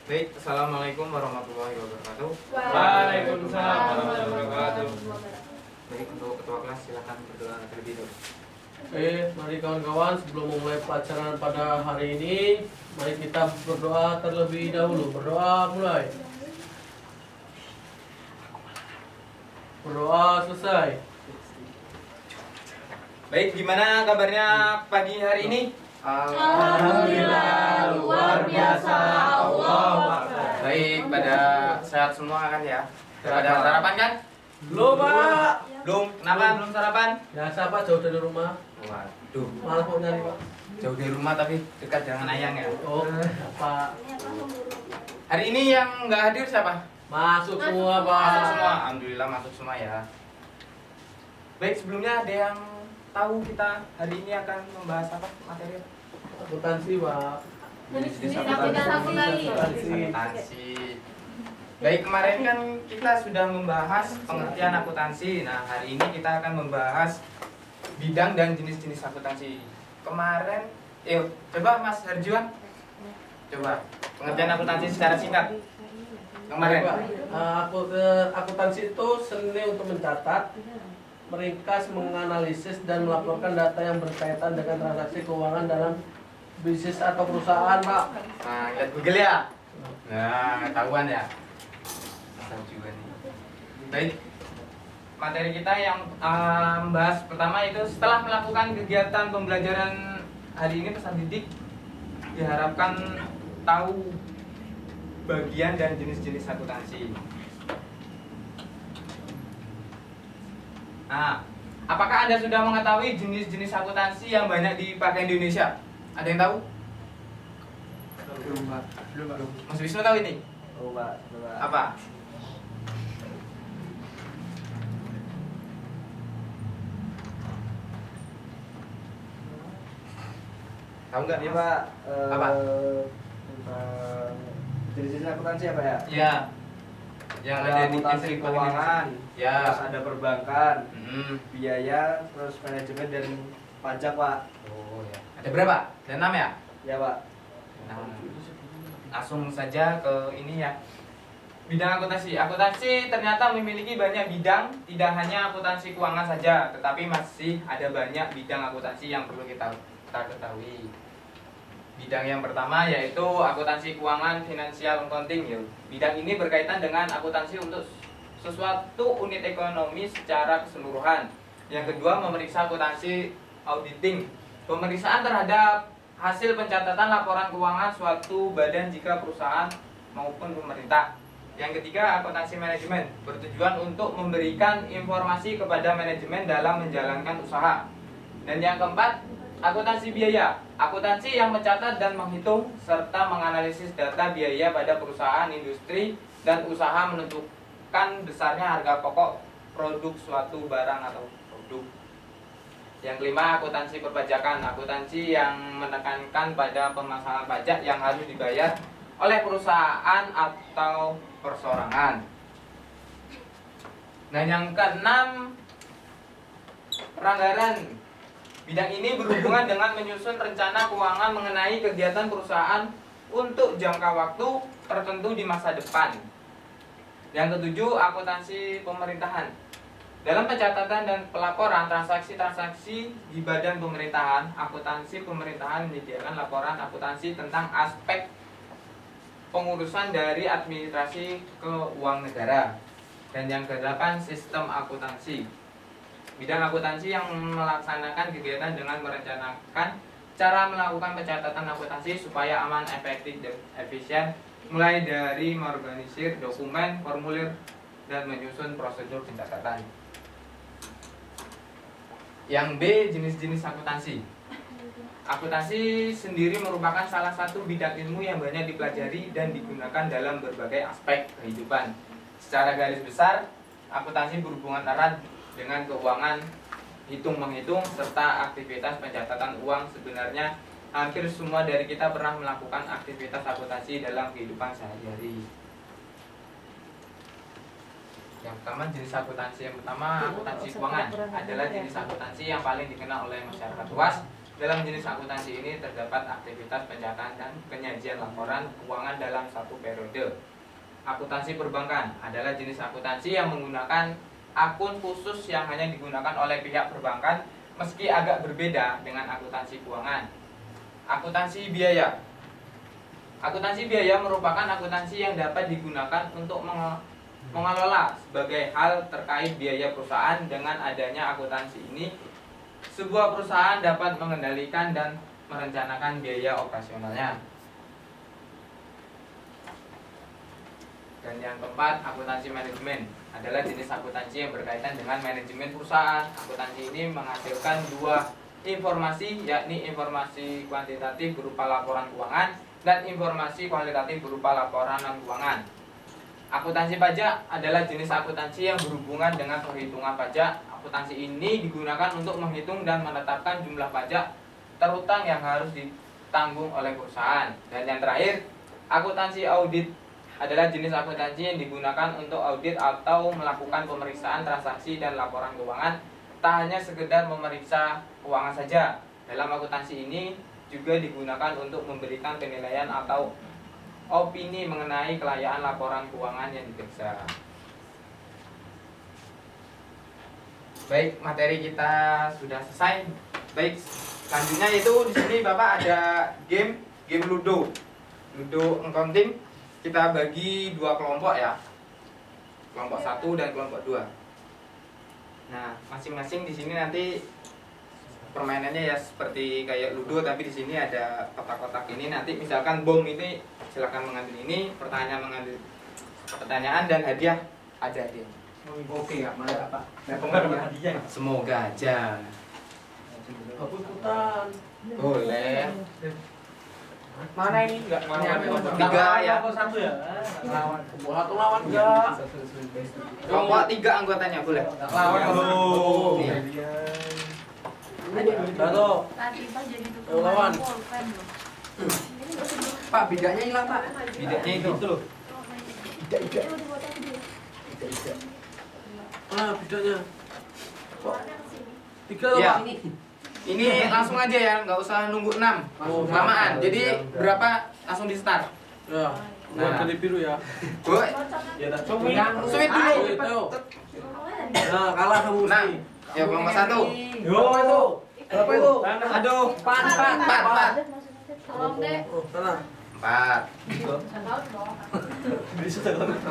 Baik, assalamualaikum warahmatullahi wabarakatuh. Waalaikumsalam warahmatullahi wabarakatuh. Baik, untuk ketua kelas silakan berdoa terlebih dahulu. Mari kawan-kawan, sebelum memulai pelajaran pada hari ini, mari kita berdoa terlebih dahulu. Berdoa mulai. Berdoa selesai. Baik, gimana kabarnya pagi hari ini? Alhamdulillah, luar biasa. Allahu Akbar. Baik, pada sehat semua kan ya? Pada sarapan kan? Belum, Pak. Belum. Kenapa belum sarapan? Biasa, Pak, jauh dari rumah. Waduh, Malah mau nyari, Pak. jauh dari rumah tapi dekat dengan ayang ya. Oh, Pak. Hari ini yang nggak hadir siapa? Masuk semua, Masuk Pak. semua. Alhamdulillah masuk semua ya. Baik, sebelumnya ada yang tahu kita hari ini akan membahas apa materi? Akuntansi, Pak. Jenis Akuntansi. akuntansi. Baik, kemarin kan kita sudah membahas pengertian akuntansi. Nah, hari ini kita akan membahas bidang dan jenis-jenis akuntansi. Kemarin, coba Mas Harjuan, coba pengertian akuntansi secara singkat. Kemarin, Pak, akuntansi itu seni untuk mencatat, meringkas, menganalisis, dan melaporkan data yang berkaitan dengan transaksi keuangan dalam bisnis atau perusahaan, Pak. nah lihat Google ya. Nah, ketahuan ya. Tahu juga nih. Baik, materi kita yang membahas pertama itu setelah melakukan kegiatan pembelajaran hari ini peserta didik diharapkan tahu bagian dan jenis-jenis akuntansi. Nah, apakah Anda sudah mengetahui jenis-jenis akuntansi yang banyak dipakai di Indonesia? Ada yang tahu? Belum, Pak. Mas Wisnu tahu ini? Oh, Pak. Apa? Tahu nggak? Ini, Pak. Apa? Tentang jenis-jenis akuntansi apa ya? Ya, yang ada di akuntansi industri keuangan, Ya. terus ada perbankan, Hmm. biaya, terus manajemen dan pajak, Pak. Oh ya. Ada berapa? Ada 6 ya? Ya, Pak. Nah, langsung saja ke ini ya. Bidang akuntansi. Akuntansi ternyata memiliki banyak bidang, tidak hanya akuntansi keuangan saja, tetapi masih ada banyak bidang akuntansi yang perlu kita ketahui. Bidang yang pertama yaitu akuntansi keuangan financial accounting ya. Bidang ini berkaitan dengan akuntansi untuk sesuatu unit ekonomi secara keseluruhan. Yang kedua, memeriksa akuntansi auditing, pemeriksaan terhadap hasil pencatatan laporan keuangan suatu badan jika perusahaan maupun pemerintah. Yang ketiga, akuntansi manajemen, bertujuan untuk memberikan informasi kepada manajemen dalam menjalankan usaha. Dan yang keempat, akuntansi biaya, akuntansi yang mencatat dan menghitung serta menganalisis data biaya pada perusahaan, industri, dan usaha menentukan besarnya harga pokok produk suatu barang atau produk. Yang kelima, akuntansi perpajakan, akuntansi yang menekankan pada pemasangan pajak yang harus dibayar oleh perusahaan atau perseorangan. Nah, yang keenam, peranggaran. Bidang ini berhubungan dengan menyusun rencana keuangan mengenai kegiatan perusahaan untuk jangka waktu tertentu di masa depan. Yang ketujuh, akuntansi pemerintahan. Dalam pencatatan dan pelaporan transaksi-transaksi di badan pemerintahan, akuntansi pemerintahan menyediakan laporan akuntansi tentang aspek pengurusan dari administrasi keuangan negara. Dan yang kedelapan, sistem akuntansi. Bidang akuntansi yang melaksanakan kegiatan dengan merencanakan cara melakukan pencatatan akuntansi supaya aman, efektif, dan efisien, mulai dari mengorganisir dokumen, formulir, dan menyusun prosedur pencatatan. Yang B, jenis-jenis akuntansi. Akuntansi sendiri merupakan salah satu bidang ilmu yang banyak dipelajari dan digunakan dalam berbagai aspek kehidupan. Secara garis besar, akuntansi berhubungan erat dengan keuangan, hitung-menghitung, serta aktivitas pencatatan uang. Sebenarnya hampir semua dari kita pernah melakukan aktivitas akuntansi dalam kehidupan sehari-hari. Yang pertama, jenis akuntansi yang pertama, akuntansi keuangan adalah jenis akuntansi yang paling dikenal oleh masyarakat luas Dalam jenis akuntansi ini terdapat aktivitas pencatatan dan penyajian laporan keuangan dalam satu periode. Akuntansi perbankan adalah jenis akuntansi yang menggunakan akun khusus yang hanya digunakan oleh pihak perbankan, meski agak berbeda dengan akuntansi keuangan. Akuntansi biaya. Akuntansi biaya merupakan akuntansi yang dapat digunakan untuk mengelola sebagai hal terkait biaya perusahaan. Dengan adanya akuntansi ini, sebuah perusahaan dapat mengendalikan dan merencanakan biaya operasionalnya. Dan yang keempat, akuntansi manajemen adalah jenis akuntansi yang berkaitan dengan manajemen perusahaan. Akuntansi ini menghasilkan dua informasi, yakni informasi kuantitatif berupa laporan keuangan dan informasi kualitatif berupa laporan non keuangan. Akuntansi pajak adalah jenis akuntansi yang berhubungan dengan perhitungan pajak. Akuntansi ini digunakan untuk menghitung dan menetapkan jumlah pajak terutang yang harus ditanggung oleh perusahaan. Dan yang terakhir, akuntansi audit adalah jenis akuntansi yang digunakan untuk audit atau melakukan pemeriksaan transaksi dan laporan keuangan. Tak hanya sekedar memeriksa keuangan saja. Dalam akuntansi ini juga digunakan untuk memberikan penilaian atau opini mengenai kelayaan laporan keuangan yang diperiksa. Baik, materi kita sudah selesai. Baik, selanjutnya itu di sini Bapak ada game Ludo accounting. Kita bagi dua kelompok ya, kelompok 1 dan kelompok 2. Nah, masing-masing di sini nanti permainannya ya seperti kayak Ludo, tapi di sini ada kotak-kotak ini. Nanti misalkan bom ini silakan mengambil ini, pertanyaan mengambil pertanyaan, dan hadiah ada hadiah. Oke, nggak mana Pak? Hadiah. Semoga aja. Aku ikutan. Boleh. Mana ini? Enggak mau. Tiga ya. Satu ya. Lawan. Satu lawan enggak. Kelompok 3 anggotanya boleh. Lawan Oh. Iya. Satu. Tadi Pak jadi Lawan. Pak, bidanya hilang Pak. Bidaknya itu loh. Bedanya. Tiga loh, Iya. Pak. Ini langsung aja ya, nggak usah nunggu 6 Oh, kelamaan. Jadi berapa langsung di start. Ya. Nah. Jadi biru ya. Boy, sweet dulu. Ayo. Nah, kalah kamu Nah, sih. ya kelompok 1. Yo itu. Berapa itu? Aduh, 4. Tolong deh. Oh, sana. 4.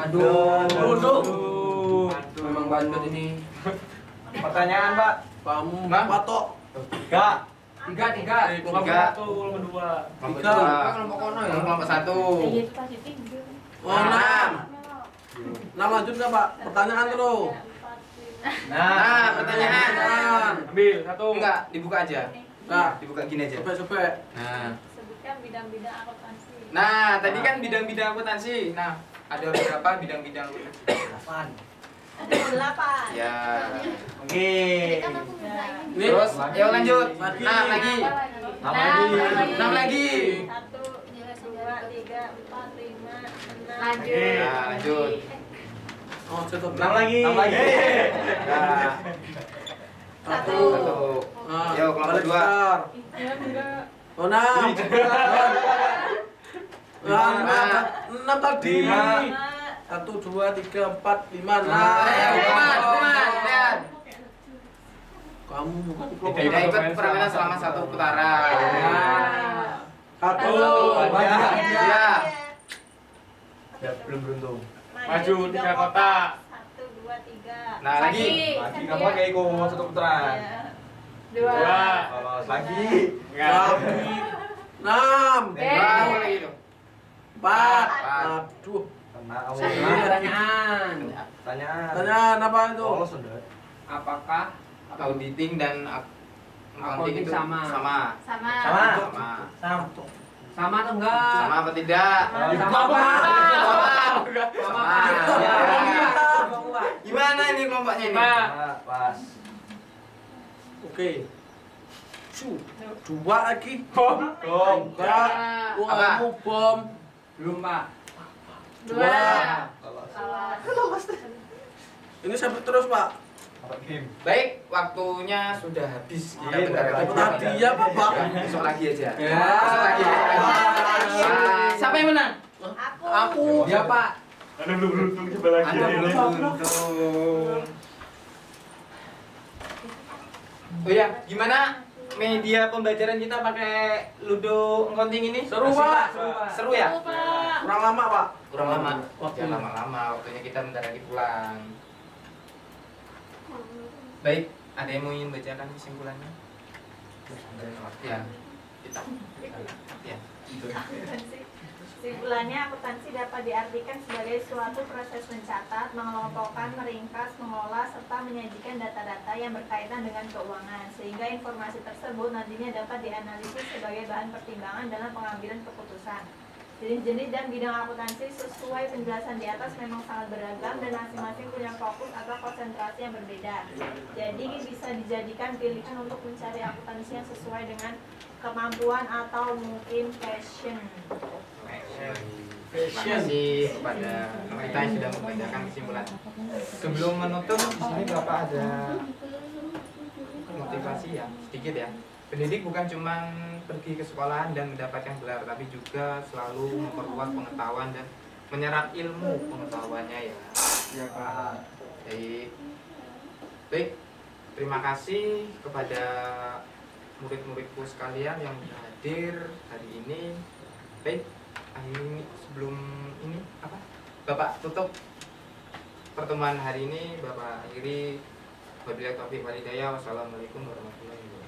Aduh. Memang bandot ini. Pertanyaan, Pak. Kamu Bang. patok. Tiga. Kelompok 2. Tiga. Kelompok kono ya. Kelompok 1. Oh, 6. 6 lanjut enggak, Pak? Pertanyaan dulu. Nah, pertanyaan. Ambil Enggak, dibuka aja. Nah, Dibuka gini aja. cepet-cepet. Nah. Sebutkan bidang-bidang akuntansi. Nah, tadi kan bidang-bidang akuntansi. Nah, ada berapa bidang-bidang akuntansi? 8. Ada 8. Ya. Oke. Kan aku bisa ini. Nih. Terus, yuk lanjut. Lagi. 6 lagi. 6 lagi. 1, 2, 3, 4, 5, 6. Lanjut. Nah, lanjut. Oh, cetot. 6 lagi. Nah, 1. 1. Yo, kelompok 2. Oh, 6. 6 tadi. 1, 2, 3, 4, 5, 6. Hukuman, lihat. Kamu bukan Tidak ikut permainan selama 1 putaran. Satu. Ya. Ya, belum beruntung. Maju 3 kotak. 1, 2, 3. Nah, lagi. Kamu kayak ikut 1 putaran. 2. Lolos lagi. Lagi. 6. Baru lagi tuh. 4. Aduh. Pertanyaan. Pertanyaan apa itu? Lolos sudah. Apakah auditing dan accounting itu sama? Sama. Sama atau enggak? Sama apa tidak? Sama. Sama. Gimana ini kelompoknya ini? Pas. Oke. 2 lagi. Bom. Enggak. Apa? Kamu bom. Belum, Pak. 2. Dua. Lolos. Ini sampai terus, Pak. Baik, waktunya sudah habis. Kita Iya, bentar lagi. Dapat hadiah, Bapak. Ya, besok lagi aja. Ya. Besok lagi. Siapa yang menang? Aku. Ya, Pak. Ada belum beruntung coba lagi. Anda ya. belum beruntung. Oh ya, gimana media pembelajaran kita pakai Ludo Ngkonting ini? Seru, Asik, Pak. Seru ya? Kurang lama, Pak. Kurang lama. Waktunya. Jangan lama-lama, waktunya kita bentar lagi pulang. Baik, ada yang mau ingin bacakan kesimpulannya? Ya, kita. Ya. Kesimpulannya, akuntansi dapat diartikan sebagai suatu proses mencatat, mengelompokkan, meringkas, mengolah, serta menyajikan data-data yang berkaitan dengan keuangan, sehingga informasi tersebut nantinya dapat dianalisis sebagai bahan pertimbangan dalam pengambilan keputusan. Jenis-jenis dan bidang akuntansi sesuai penjelasan di atas memang sangat beragam dan masing-masing punya fokus atau konsentrasi yang berbeda. Jadi bisa dijadikan pilihan untuk mencari akuntansi yang sesuai dengan kemampuan atau mungkin passion. Terima kasih kepada kita yang sudah membacakan kesimpulan. Sebelum menutup, di sini Bapak ada motivasi ya, sedikit ya. Pendidik bukan cuma pergi ke sekolahan dan mendapatkan gelar, tapi juga selalu memperluas pengetahuan dan menyerap ilmu pengetahuannya ya. Ya, Pak. Baik, terima kasih kepada murid-muridku sekalian yang sudah hadir hari ini. Baik, ini sebelum ini apa? Bapak tutup pertemuan hari ini, Bapak akhiri. Wabillahi taufiq wal hidayah. Wassalamualaikum warahmatullahi wabarakatuh.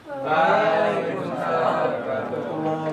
Waalaikumsalam warahmatullahi wabarakatuh.